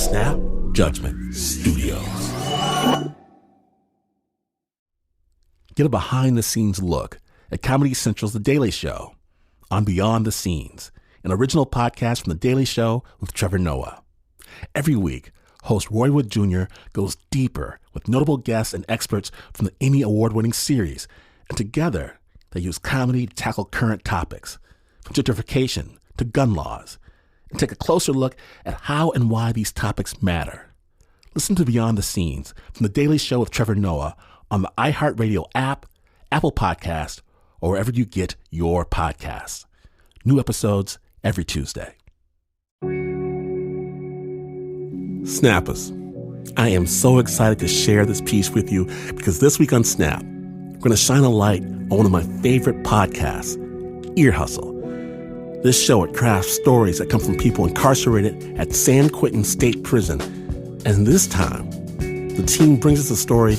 Snap Judgment Studios. Get a behind-the-scenes look at Comedy Central's The Daily Show on Beyond the Scenes, an original podcast from The Daily Show with Trevor Noah. Every week, host Roy Wood Jr. goes deeper with notable guests and experts from the Emmy Award-winning series, and together they use comedy to tackle current topics, from gentrification to gun laws, and take a closer look at how and why these topics matter. Listen to Beyond the Scenes from The Daily Show with Trevor Noah on the iHeartRadio app, Apple Podcast, or wherever you get your podcasts. New episodes every Tuesday. Snappers, I am so excited to share this piece with you because this week on Snap, we're going to shine a light on one of my favorite podcasts, Ear Hustle. This show, it crafts stories that come from people incarcerated at San Quentin State Prison. And this time, the team brings us a story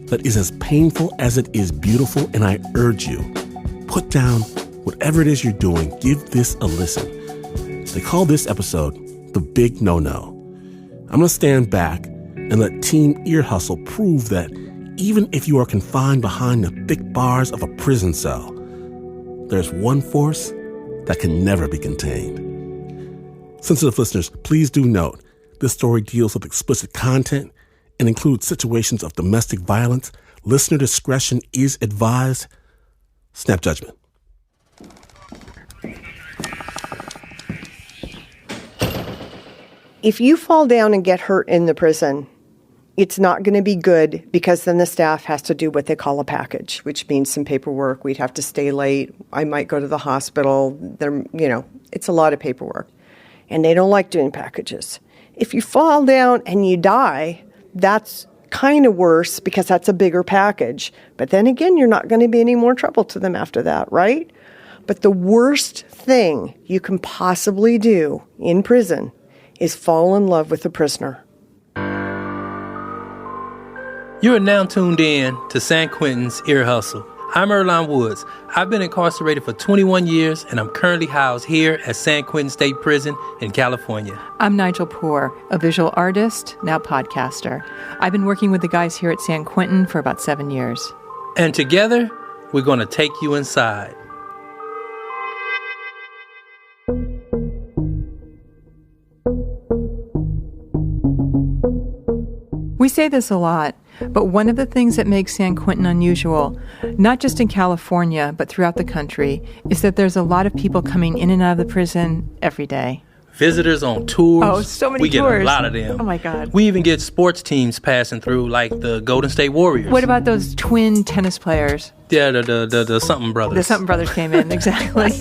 that is as painful as it is beautiful, and I urge you, put down whatever it is you're doing, give this a listen. They call this episode The Big No-No. I'm going to stand back and let Team Ear Hustle prove that even if you are confined behind the thick bars of a prison cell, there's one force that can never be contained. Sensitive listeners, please do note, this story deals with explicit content and includes situations of domestic violence. Listener discretion is advised. Snap judgment. If you fall down and get hurt in the prison, it's not going to be good because then the staff has to do what they call a package, which means some paperwork. We'd have to stay late. I might go to the hospital. It's a lot of paperwork. And they don't like doing packages. If you fall down and you die, that's kind of worse because that's a bigger package. But then again, you're not going to be any more trouble to them after that, right? But the worst thing you can possibly do in prison is fall in love with the prisoner. You are now tuned in to San Quentin's Ear Hustle. I'm Earlonne Woods. I've been incarcerated for 21 years, and I'm currently housed here at San Quentin State Prison in California. I'm Nigel Poor, a visual artist, now podcaster. I've been working with the guys here at San Quentin for about 7 years. And together, we're going to take you inside. We say this a lot, but one of the things that makes San Quentin unusual, not just in California, but throughout the country, is that there's a lot of people coming in and out of the prison every day. Visitors on tours. Oh, so many tours. We get a lot of them. Oh, my God. We even get sports teams passing through, like the Golden State Warriors. What about those twin tennis players? Yeah, the Something Brothers. The Something Brothers came in, exactly.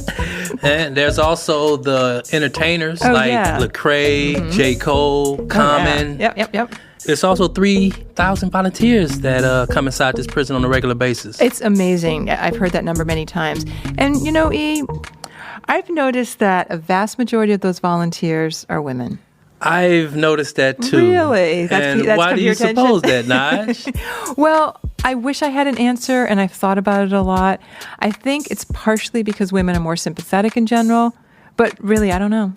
And there's also the entertainers, Lecrae, J. Cole, Common. Yep. There's also 3,000 volunteers that come inside this prison on a regular basis. It's amazing. I've heard that number many times. And, I've noticed that a vast majority of those volunteers are women. I've noticed that, too. Really? That's why do you suppose that, Naj? Well, I wish I had an answer, and I've thought about it a lot. I think it's partially because women are more sympathetic in general, but really, I don't know.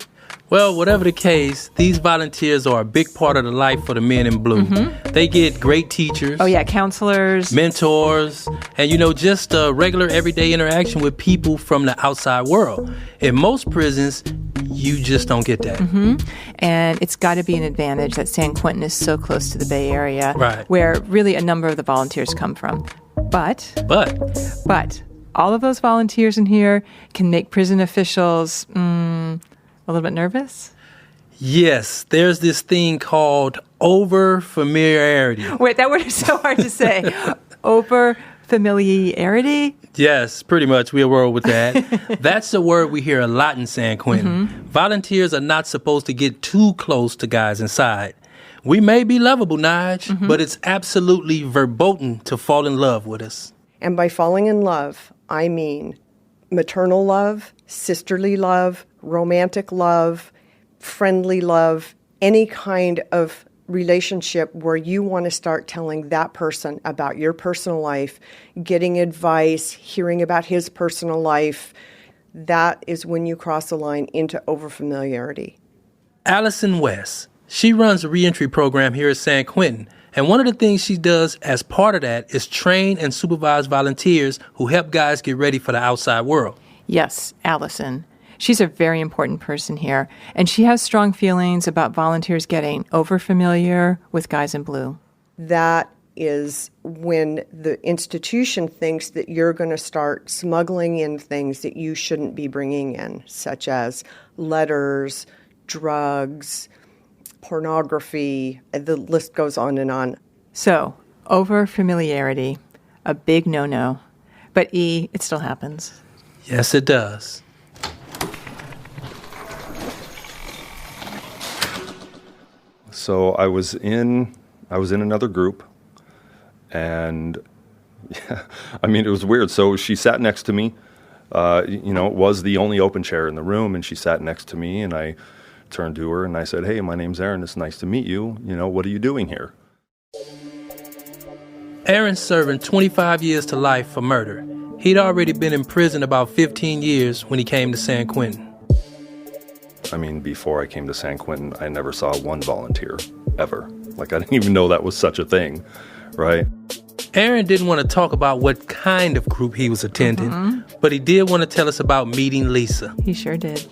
Well, whatever the case, these volunteers are a big part of the life for the men in blue. Mm-hmm. They get great teachers. Oh, yeah, counselors. Mentors. And, just a regular everyday interaction with people from the outside world. In most prisons, you just don't get that. Mm-hmm. And it's got to be an advantage that San Quentin is so close to the Bay Area, right, where really a number of the volunteers come from. But all of those volunteers in here can make prison officials a little bit nervous? Yes, there's this thing called over-familiarity. Wait, that word is so hard to say. Over-familiarity? Yes, pretty much. We'll roll with that. That's a word we hear a lot in San Quentin. Mm-hmm. Volunteers are not supposed to get too close to guys inside. We may be lovable, Nige, but it's absolutely verboten to fall in love with us. And by falling in love, I mean maternal love, sisterly love, romantic love, friendly love, any kind of relationship where you want to start telling that person about your personal life, getting advice, hearing about his personal life. That is when you cross the line into overfamiliarity. Allison West She runs a reentry program here at San Quentin, and one of the things she does as part of that is train and supervise volunteers who help guys get ready for the outside world. Yes, Allison. She's a very important person here, and she has strong feelings about volunteers getting overfamiliar with guys in blue. That is when the institution thinks that you're going to start smuggling in things that you shouldn't be bringing in, such as letters, drugs, pornography, and the list goes on and on. So, overfamiliarity, a big no-no. But it still happens. Yes, it does. So I was in another group, and yeah, I mean, it was weird. So she sat next to me. It was the only open chair in the room, and she sat next to me, and I turned to her and I said, "Hey, my name's Aaron. It's nice to meet you. What are you doing here?" Aaron's serving 25 years to life for murder. He'd already been in prison about 15 years when he came to San Quentin. I mean, before I came to San Quentin, I never saw one volunteer, ever. Like, I didn't even know that was such a thing, right? Aaron didn't want to talk about what kind of group he was attending, but he did want to tell us about meeting Lisa. He sure did.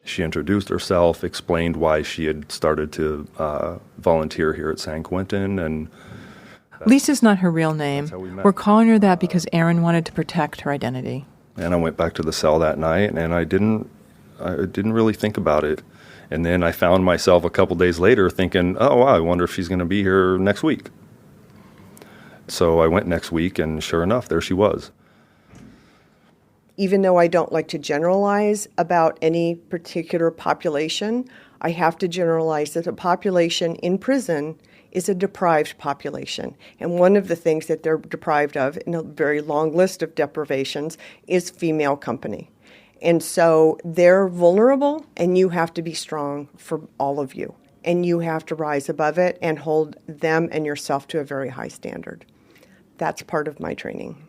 She introduced herself, explained why she had started to volunteer here at San Quentin, and Lisa's not her real name. That's how we met. We're calling her that because Aaron wanted to protect her identity. And I went back to the cell that night, and I didn't really think about it. And then I found myself a couple days later thinking, oh, wow, I wonder if she's going to be here next week. So I went next week, and sure enough, there she was. Even though I don't like to generalize about any particular population, I have to generalize that the population in prison is a deprived population. And one of the things that they're deprived of, in a very long list of deprivations, is female company. And so they're vulnerable, and you have to be strong for all of you. And you have to rise above it and hold them and yourself to a very high standard. That's part of my training.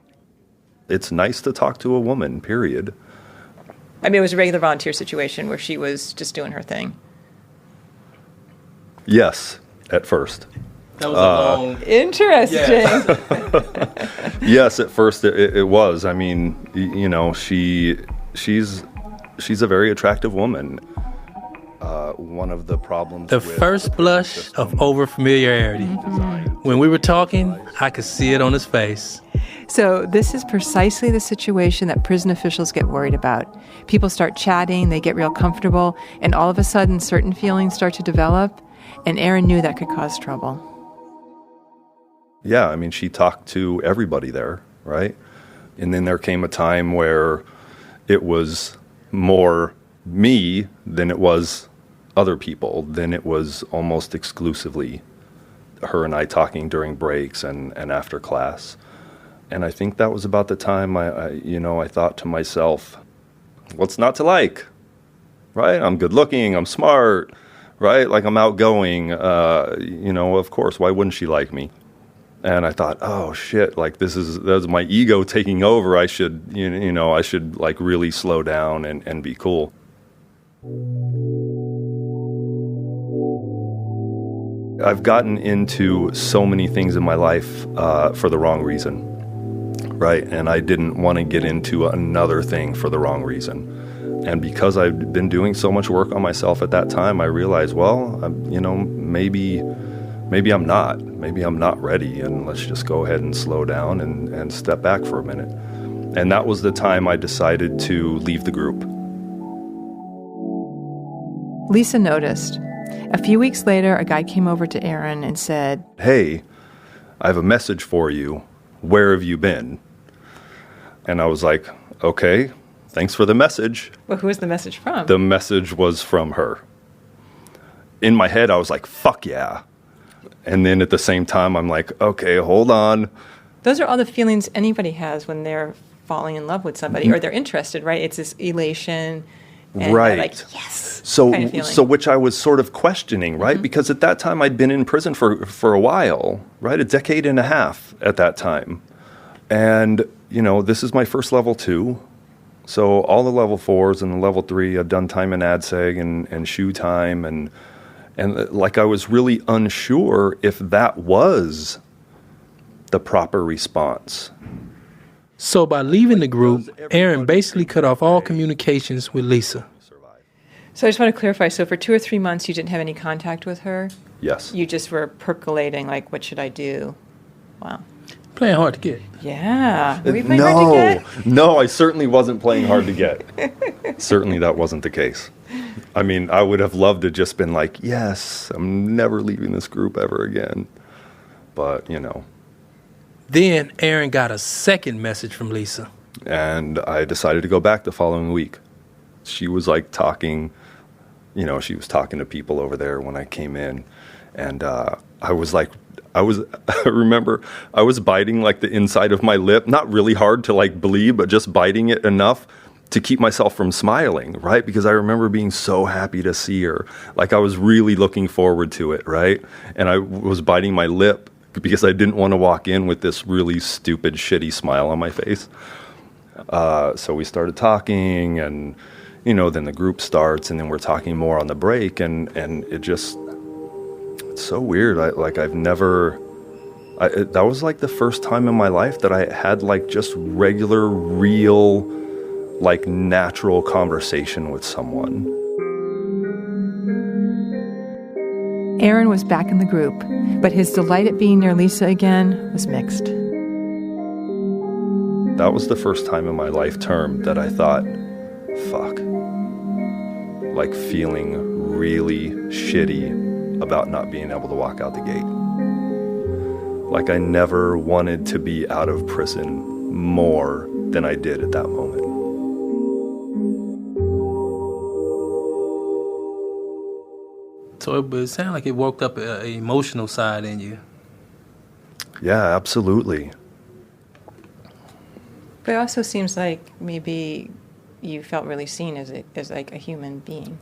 It's nice to talk to a woman, period. I mean, it was a regular volunteer situation where she was just doing her thing. Yes, at first. That was a long... Interesting. Yeah. Yes, at first it was. I mean, she's a very attractive woman. One of the problems The first blush of overfamiliarity. When we were talking, I could see it on his face. So this is precisely the situation that prison officials get worried about. People start chatting, they get real comfortable, and all of a sudden certain feelings start to develop, and Aaron knew that could cause trouble. Yeah, I mean, she talked to everybody there, right? And then there came a time where it was more me than it was other people, then it was almost exclusively her and I talking during breaks and after class. And I think that was about the time I thought to myself, what's not to like, right? I'm good looking, I'm smart, right? Like, I'm outgoing, of course, why wouldn't she like me? And I thought, oh shit, like that's my ego taking over. I should, I should like really slow down and be cool. I've gotten into so many things in my life for the wrong reason, right? And I didn't want to get into another thing for the wrong reason. And because I've been doing so much work on myself at that time, I realized, well, maybe I'm not. Maybe I'm not ready, and let's just go ahead and slow down and step back for a minute. And that was the time I decided to leave the group. Lisa noticed. A few weeks later, a guy came over to Aaron and said, "Hey, I have a message for you. Where have you been?" And I was like, okay, thanks for the message. Well, who was the message from? The message was from her. In my head, I was like, fuck yeah. And then at the same time, I'm like, okay, hold on. Those are all the feelings anybody has when they're falling in love with somebody or they're interested, right? It's this elation. And right. they're like, yes. So, kind of feeling. so which I was sort of questioning, right? Because at that time, I'd been in prison for a while, right? A decade and a half at that time. And, this is my first level 2. So all the level 4s and the level 3, I've done time in ADSEG and SHU time. And And like I was really unsure if that was the proper response. So by leaving the group, Aaron basically cut off all communications with Lisa. So I just want to clarify. So for 2 or 3 months, you didn't have any contact with her? Yes. You just were percolating, like, what should I do? Wow. Playing hard to get. Yeah. Were you playing hard to get? No, I certainly wasn't playing hard to get. Certainly that wasn't the case. I mean, I would have loved to just been like, yes, I'm never leaving this group ever again. But, Then Aaron got a second message from Lisa. And I decided to go back the following week. She was like talking, she was talking to people over there when I came in. And I remember I was biting like the inside of my lip, not really hard to like bleed, but just biting it enough to keep myself from smiling, right? Because I remember being so happy to see her. Like I was really looking forward to it, right? And I was biting my lip because I didn't want to walk in with this really stupid, shitty smile on my face. So we started talking, and, then the group starts, and then we're talking more on the break, and it just, it's so weird. That was like the first time in my life that I had like just regular, real, like natural conversation with someone. Aaron was back in the group, but his delight at being near Lisa again was mixed. That was the first time in my life term that I thought, fuck, like feeling really shitty about not being able to walk out the gate. Like I never wanted to be out of prison more than I did at that moment. So it sounded like it woke up an emotional side in you. Yeah, absolutely. But it also seems like maybe you felt really seen as like a human being.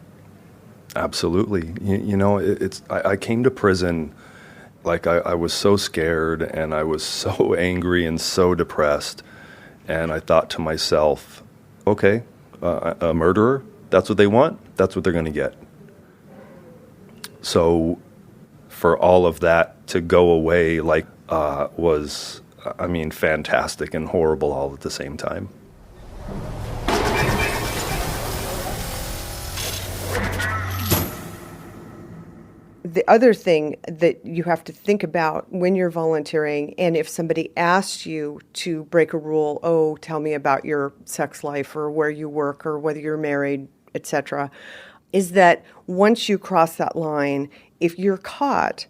Absolutely. I came to prison like I was so scared, and I was so angry and so depressed. And I thought to myself, okay, a murderer, that's what they want, that's what they're going to get. So for all of that to go away was, fantastic and horrible all at the same time. The other thing that you have to think about when you're volunteering, and if somebody asks you to break a rule, tell me about your sex life or where you work or whether you're married, etc., is that once you cross that line, if you're caught,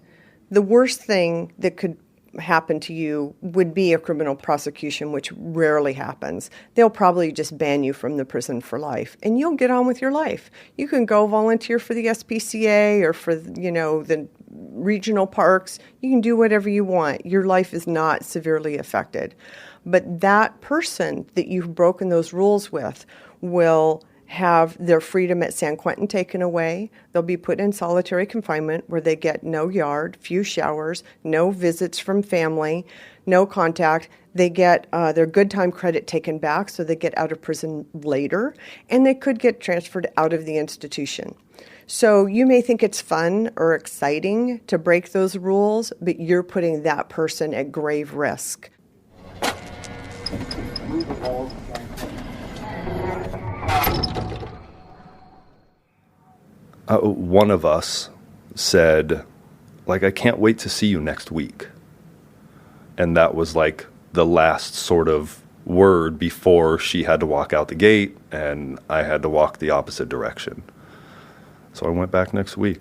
the worst thing that could happen to you would be a criminal prosecution, which rarely happens. They'll probably just ban you from the prison for life, and you'll get on with your life. You can go volunteer for the SPCA or for, the regional parks. You can do whatever you want. Your life is not severely affected. But that person that you've broken those rules with will have their freedom at San Quentin taken away. They'll be put in solitary confinement where they get no yard, few showers, no visits from family, no contact. They get their good time credit taken back, so they get out of prison later, and they could get transferred out of the institution. So you may think it's fun or exciting to break those rules, but you're putting that person at grave risk. One of us said, I can't wait to see you next week. And that was like the last sort of word before she had to walk out the gate and I had to walk the opposite direction. So I went back next week.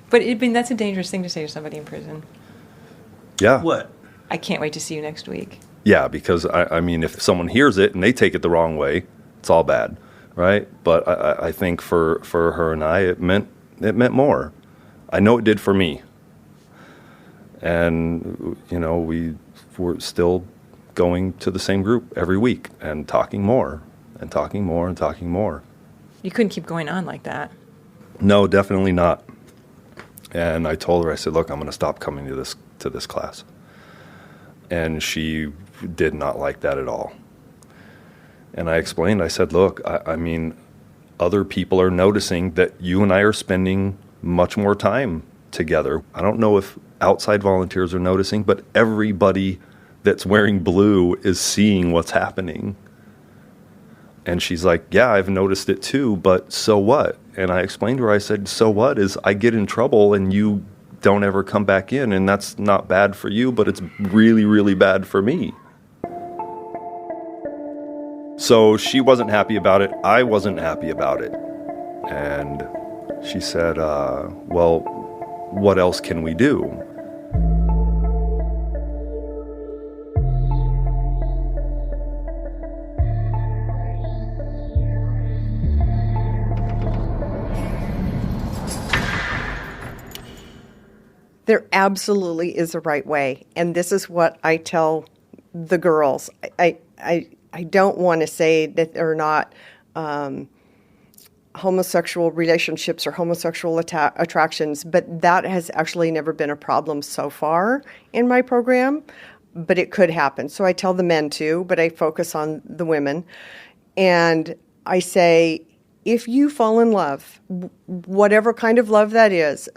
But that's a dangerous thing to say to somebody in prison. Yeah. What? I can't wait to see you next week. Yeah, because, if someone hears it and they take it the wrong way, it's all bad. Right, but I think for her and I, it meant more. I know it did for me. And we were still going to the same group every week and talking more and talking more and talking more. You couldn't keep going on like that. No, definitely not. And I told her, I said, look, I'm going to stop coming to this class. And she did not like that at all. And I explained, I said, look, other people are noticing that you and I are spending much more time together. I don't know if outside volunteers are noticing, but everybody that's wearing blue is seeing what's happening. And she's like, yeah, I've noticed it too, but so what? And I explained to her, I said, so what is I get in trouble and you don't ever come back in, and that's not bad for you, but it's really, really bad for me. So she wasn't happy about it. I wasn't happy about it. And she said, well, what else can we do? There absolutely is a right way. And this is what I tell the girls. I don't want to say that they're not homosexual relationships or homosexual attractions, but that has actually never been a problem so far in my program, but it could happen. So I tell the men too, but I focus on the women. And I say, if you fall in love, whatever kind of love that is,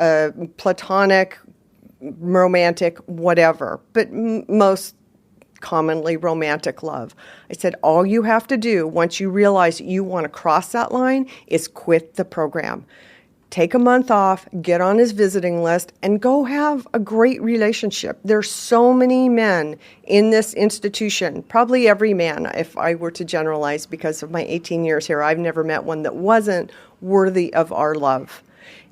platonic, romantic, whatever, but most commonly romantic love. I said, all you have to do once you realize you want to cross that line is quit the program. Take a month off, get on his visiting list, and go have a great relationship. There's so many men in this institution, probably every man, if I were to generalize, because of my 18 years here, I've never met one that wasn't worthy of our love.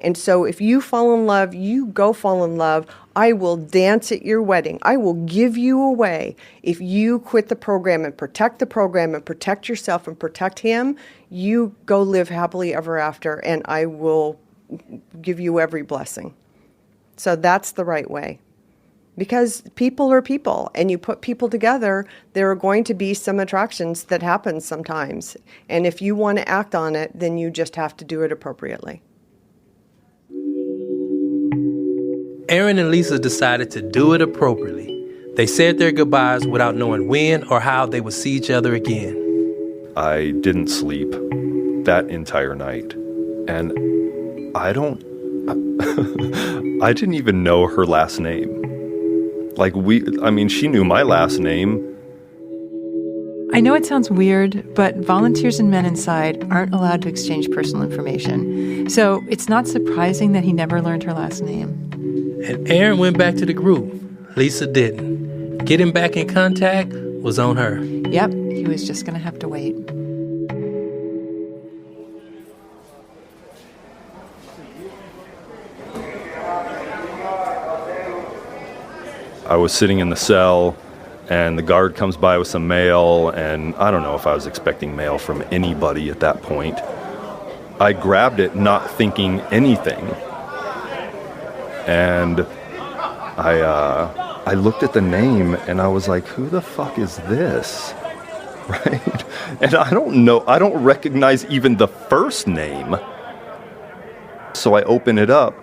And so if you fall in love, you go fall in love. I will dance at your wedding. I will give you away. If you quit the program and protect the program and protect yourself and protect him, you go live happily ever after, and I will give you every blessing. So that's the right way. Because people are people, and you put people together, there are going to be some attractions that happen sometimes. And if you want to act on it, then you just have to do it appropriately. Aaron and Lisa decided to do it appropriately. They said their goodbyes without knowing when or how they would see each other again. I didn't sleep that entire night. And I didn't even know her last name. She knew my last name. I know it sounds weird, but volunteers and men inside aren't allowed to exchange personal information. So it's not surprising that he never learned her last name. And Aaron went back to the group. Lisa didn't. Getting back in contact was on her. Yep, he was just going to have to wait. I was sitting in the cell, and the guard comes by with some mail, and I don't know if I was expecting mail from anybody at that point. I grabbed it not thinking anything. And I looked at the name and I was like, who the fuck is this? Right? And I don't recognize even the first name. So I open it up,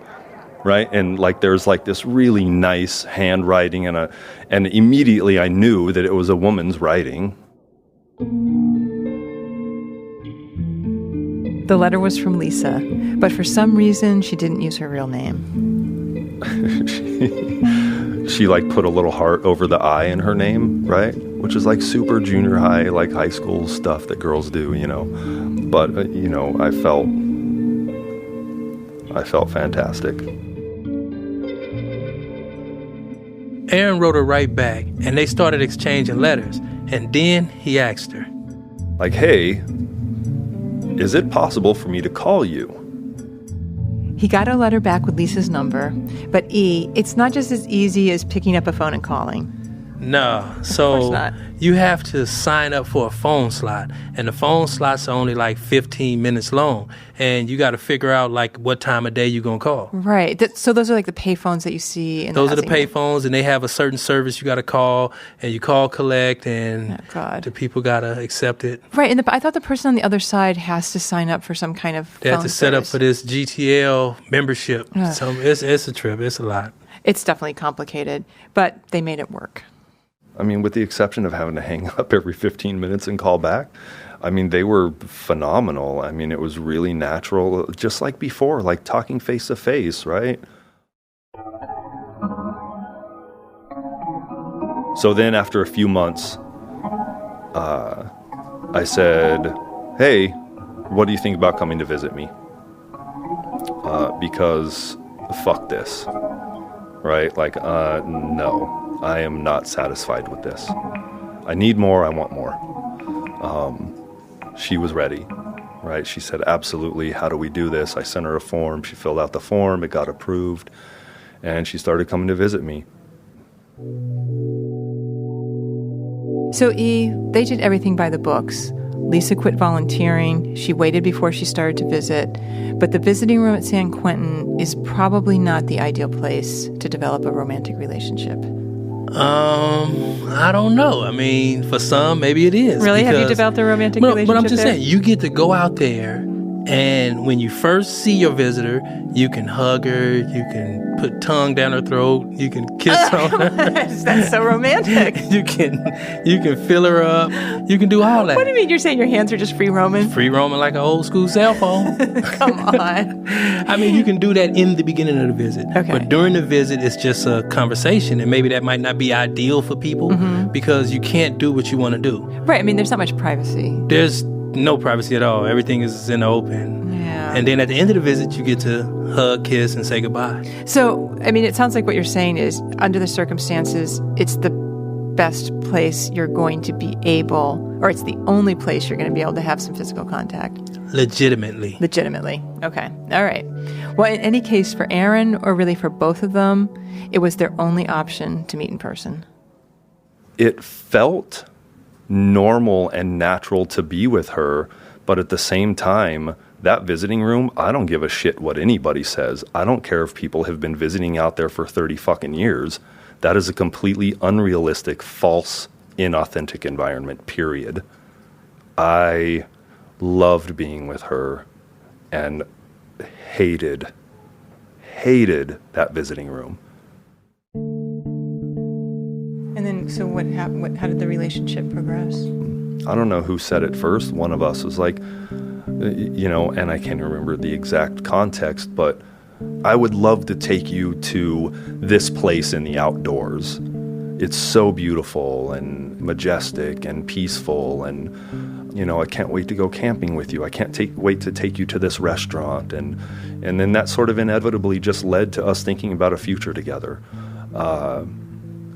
right? And there's this really nice handwriting and immediately I knew that it was a woman's writing. The letter was from Lisa, but for some reason she didn't use her real name. she put a little heart over the I in her name, right? Which is super junior high, high school stuff that girls do, But, I felt fantastic. Aaron wrote her right back, and they started exchanging letters. And then he asked her, hey, is it possible for me to call you? He got a letter back with Lisa's number, but it's not just as easy as picking up a phone and calling. No, so of course not. You have to sign up for a phone slot, and the phone slots are only 15 minutes long, and you got to figure out what time of day you're going to call. Right. So those are the pay phones that you see in those are the pay phones, and they have a certain service you got to call, and you call collect, and the people got to accept it. Right, and I thought the person on the other side has to sign up for some kind of They have to set up for this GTL membership. So it's a trip. It's a lot. It's definitely complicated, but they made it work. With the exception of having to hang up every 15 minutes and call back, I mean, they were phenomenal. I mean, it was really natural, just like before, like talking face to face, right? So then after a few months, I said, hey, what do you think about coming to visit me? Because fuck this, right? Like, no, I am not satisfied with this. I need more, I want more. She was ready, right? She said, absolutely, how do we do this? I sent her a form, she filled out the form, it got approved, and she started coming to visit me. So they did everything by the books. Lisa quit volunteering. She waited before she started to visit. But the visiting room at San Quentin is probably not the ideal place to develop a romantic relationship. I don't know. I mean, for some, maybe it is. Really? Have you developed a romantic relationship But I'm just there? saying, you get to go out there, and when you first see your visitor, you can hug her, you can put tongue down her throat, you can kiss on her. That's so romantic. you can fill her up. You can do all that. What do you mean? You're saying your hands are just free roaming? Free roaming like an old school cell phone. Come on. I mean, you can do that in the beginning of the visit. Okay. But during the visit, it's just a conversation, and maybe that might not be ideal for people because you can't do what you want to do. Right. I mean, there's not much privacy. There's no privacy at all. Everything is in the open. Yeah. And then at the end of the visit, you get to hug, kiss, and say goodbye. So, I mean, it sounds like what you're saying is, under the circumstances, it's the best place you're going to be able, or it's the only place you're going to be able to have some physical contact. Legitimately. Okay. All right. Well, in any case, for Aaron, or really for both of them, it was their only option to meet in person. It felt normal and natural to be with her, but at the same time, that visiting room, I don't give a shit what anybody says. I don't care if people have been visiting out there for 30 fucking years. That is a completely unrealistic, false, inauthentic environment, period. I loved being with her and hated that visiting room. And then, so what happened? How did the relationship progress? I don't know who said it first. One of us was like, and I can't remember the exact context, but I would love to take you to this place in the outdoors. It's so beautiful and majestic and peaceful, and I can't wait to go camping with you. I can't wait to take you to this restaurant, and then that sort of inevitably just led to us thinking about a future together.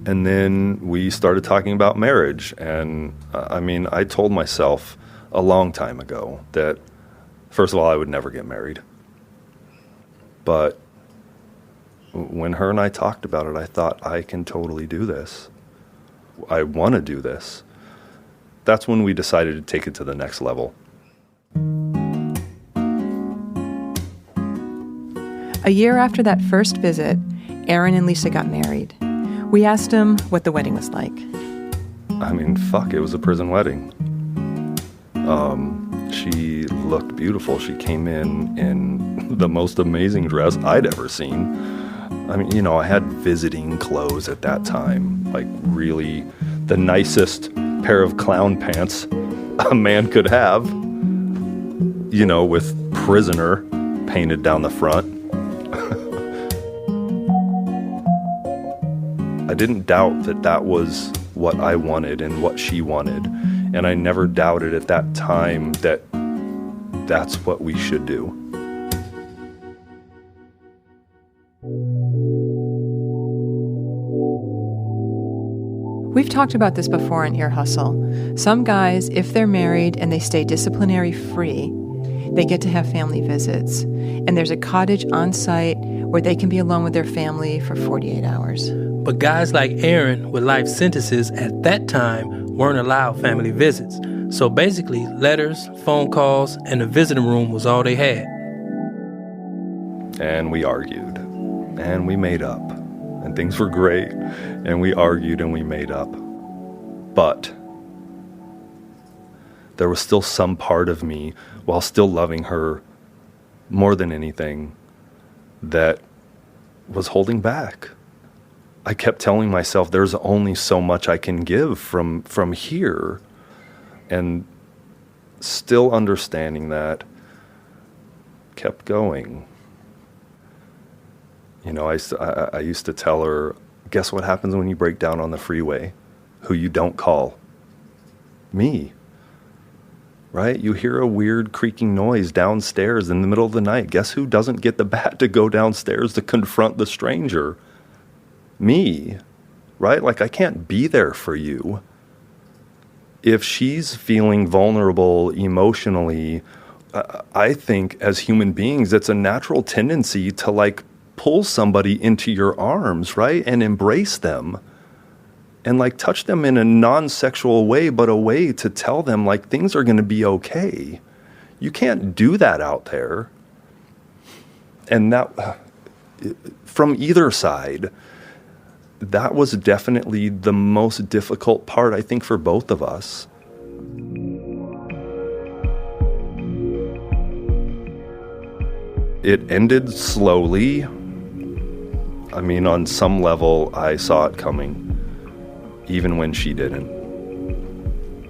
And then we started talking about marriage, and I told myself a long time ago that, first of all, I would never get married. But when her and I talked about it, I thought, I can totally do this. I want to do this. That's when we decided to take it to the next level. A year after that first visit, Aaron and Lisa got married. We asked him what the wedding was like. It was a prison wedding. She looked beautiful. She came in the most amazing dress I'd ever seen. I had visiting clothes at that time, like really the nicest pair of clown pants a man could have, with prisoner painted down the front. I didn't doubt that was what I wanted and what she wanted. And I never doubted at that time that that's what we should do. We've talked about this before on Ear Hustle. Some guys, if they're married and they stay disciplinary free, they get to have family visits. And there's a cottage on site where they can be alone with their family for 48 hours. But guys like Aaron with life sentences at that time weren't allowed family visits. So basically, letters, phone calls, and the visiting room was all they had. And we argued, and we made up, and things were great, and we argued and we made up. But there was still some part of me, while still loving her more than anything, that was holding back. I kept telling myself there's only so much I can give from here. And still understanding that, kept going. You know, I used to tell her, guess what happens when you break down on the freeway? Who you don't call? Me. Right? You hear a weird creaking noise downstairs in the middle of the night. Guess who doesn't get the bat to go downstairs to confront the stranger? Me. Right? Like, I can't be there for you. If she's feeling vulnerable emotionally, I think as human beings, it's a natural tendency to like pull somebody into your arms, right? And embrace them. And like touch them in a non-sexual way, but a way to tell them like things are going to be okay. You can't do that out there. And that, from either side, that was definitely the most difficult part, I think, for both of us. It ended slowly. I mean, on some level, I saw it coming. Even when she didn't.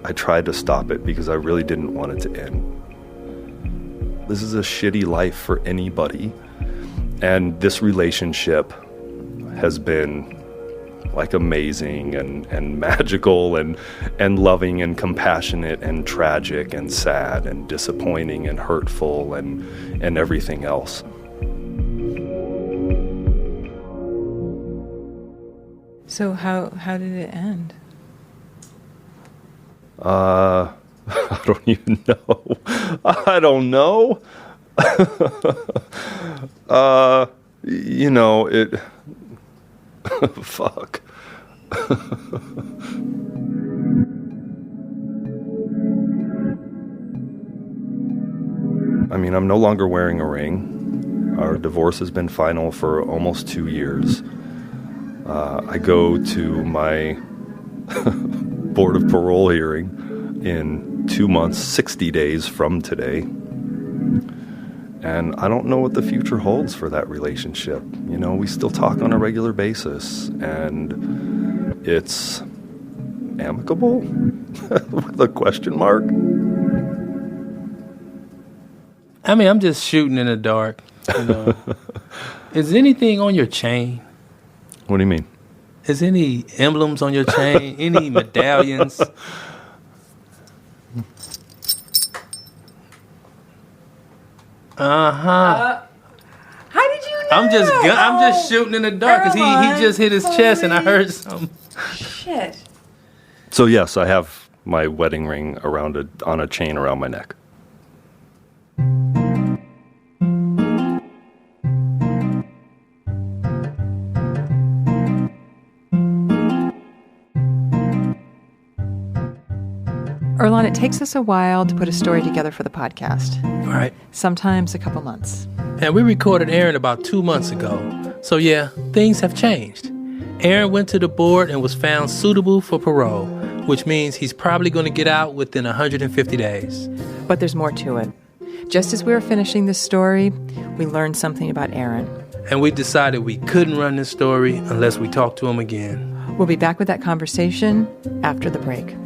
I tried to stop it because I really didn't want it to end. This is a shitty life for anybody. And this relationship has been like amazing and magical and loving and compassionate and tragic and sad and disappointing and hurtful and everything else. So how did it end? I don't even know. I don't know. You know, it... Fuck. I mean, I'm no longer wearing a ring. Our divorce has been final for almost 2 years. I go to my Board of Parole hearing in 2 months, 60 days from today. And I don't know what the future holds for that relationship. You know, we still talk on a regular basis, and it's amicable? With a question mark? I mean, I'm just shooting in the dark. You know. Is anything on your chain? What do you mean? Is any emblems on your chain? Any medallions? How did you know? I'm just shooting in the dark because he just hit his chest and I heard something. Shit. So yes, I have my wedding ring on a chain around my neck. Earlonne, it takes us a while to put a story together for the podcast. Right. Sometimes a couple months. And we recorded Aaron about 2 months ago. So yeah, things have changed. Aaron went to the board and was found suitable for parole, which means he's probably going to get out within 150 days. But there's more to it. Just as we were finishing this story, we learned something about Aaron. And we decided we couldn't run this story unless we talked to him again. We'll be back with that conversation after the break.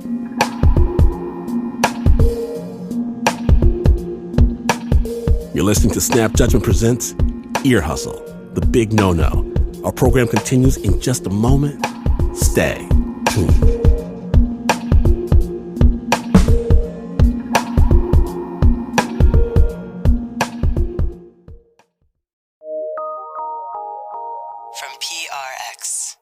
You're listening to Snap Judgment Presents Ear Hustle, The Big No-No. Our program continues in just a moment. Stay tuned. From PRX.